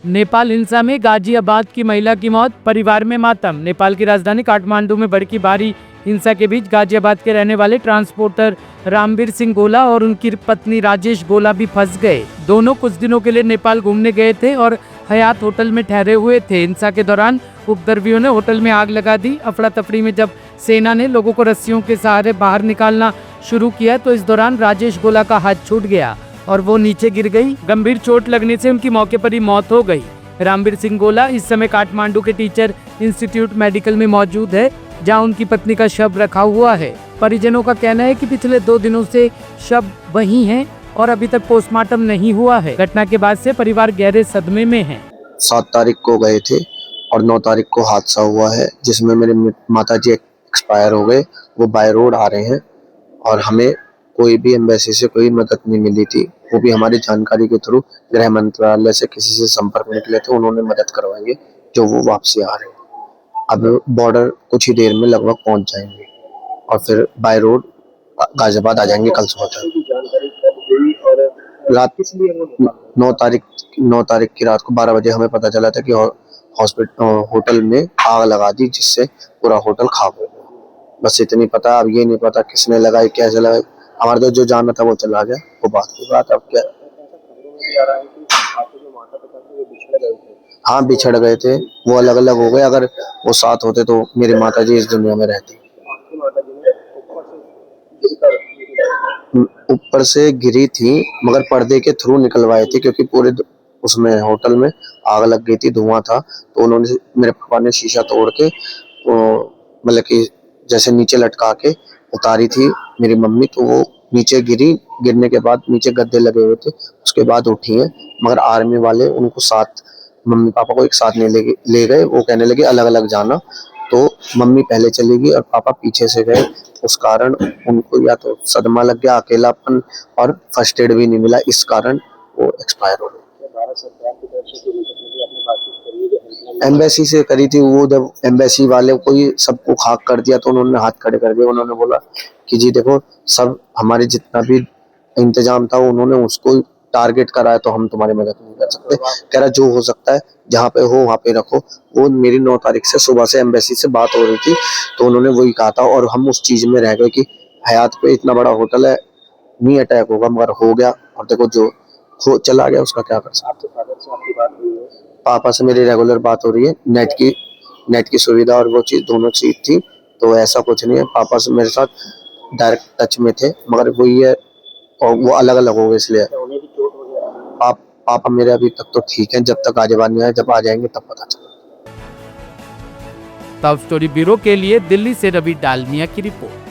नेपाल हिंसा में गाजियाबाद की महिला की मौत, परिवार में मातम। नेपाल की राजधानी काठमांडू में भड़की भारी हिंसा के बीच गाजियाबाद के रहने वाले ट्रांसपोर्टर रामवीर सिंह गोला और उनकी पत्नी राजेश गोला भी फंस गए। दोनों कुछ दिनों के लिए नेपाल घूमने गए थे और हयात होटल में ठहरे हुए थे। हिंसा के दौरान उपद्रवियों ने होटल में आग लगा दी। अफरा तफरी में जब सेना ने लोगों को रस्सियों के सहारे बाहर निकालना शुरू किया तो इस दौरान राजेश गोला का हाथ छूट गया और वो नीचे गिर गई। गंभीर चोट लगने से उनकी मौके पर ही मौत हो गई। रामवीर सिंह गोला इस समय काठमांडू के टीचर इंस्टीट्यूट मेडिकल में मौजूद है, जहां उनकी पत्नी का शव रखा हुआ है। परिजनों का कहना है कि पिछले 2 दिनों से शव वहीं है और अभी तक पोस्टमार्टम नहीं हुआ है। घटना के बाद से परिवार गहरे सदमे में है। 7 तारीख को गए थे और 9 तारीख को हादसा हुआ है, जिसमें मेरे माताजी एक्सपायर हो गए। वो बाय रोड आ रहे हैं और हमें कोई भी एम्बेसी से कोई मदद नहीं मिली थी। वो भी हमारी जानकारी के थ्रू गृह मंत्रालय से किसी से संपर्क में निकले थे, उन्होंने मदद करवाई है, जो वो वापसी आ रहे हैं। अब बॉर्डर कुछ ही देर में लगभग पहुंच जाएंगे और फिर बाय रोड गाजियाबाद आ जाएंगे कल सुबह तक। रात 9 तारीख की रात को 12 बजे हमें पता चला था कि हॉस्पिटल होटल में आग लगा दी, जिससे पूरा होटल खाक हो गया। बस इतनी पता, अब ये नहीं पता किसने लगाई, कैसे लगाई। हमारे तो जो जाना था वो चला गया, वो बात की बात। अब क्या, हाँ बिछड़ गए थे, वो अलग अलग हो गए। अगर वो साथ होते तो मेरी माताजी इस दुनिया में रहती। ऊपर से गिरी थी मगर पर्दे के थ्रू निकलवाए थे, क्योंकि पूरे उसमें होटल में आग लग गई थी, धुआं था। तो उन्होंने, मेरे पापा ने शीशा तोड़ के मतलब कि जैसे नीचे लटका के उतारी थी मेरी मम्मी। तो वो नीचे गिरी, गिरने के बाद नीचे गद्दे लगे हुए थे, उसके बाद उठी है। मगर आर्मी वाले उनको साथ, मम्मी पापा को एक साथ नहीं ले गए। वो कहने लगे अलग अलग जाना। तो मम्मी पहले चली गई और पापा पीछे से गए। उस कारण उनको या तो सदमा लग गया, अकेलापन, और फर्स्ट एड भी नहीं मिला, इस कारण वो एक्सपायर हो गए। एम्बेसी से करी थी। वो जब एम्बेसी वाले को ही सबको खाक कर दिया तो उन्होंने हाथ खड़े कर दिए। उन्होंने बोला कि जी देखो, सब हमारे जितना भी इंतजाम था उन्होंने उसको टारगेट करा है, तो हम तुम्हारी मदद नहीं कर सकते। कह रहा जो हो सकता है जहाँ पे हो वहाँ पे रखो। वो मेरी 9 तारीख से सुबह से एम्बेसी से बात हो रही थी, तो उन्होंने वही कहा था। और हम उस चीज में रह गए कि हयात पे इतना बड़ा होटल है, नहीं अटैक होगा, मगर हो गया। और देखो जो हो चला गया, उसका क्या कर सकते। पापा से मेरी रेगुलर बात हो रही है, नेट की सुविधा और वो चीज दोनों चीज थी, तो ऐसा कुछ नहीं है। पापा से मेरे साथ डायरेक्ट टच में थे, मगर वो ये और वो अलग अलग हो गए, इसलिए पापा मेरे अभी तक तो ठीक हैं। जब तक गाजियाबाद नहीं आए, जब आ जाएंगे तब पता चलेगा। टॉप स्टोरी ब्यूरो के लिए दिल्ली से रवि डालमिया की रिपोर्ट।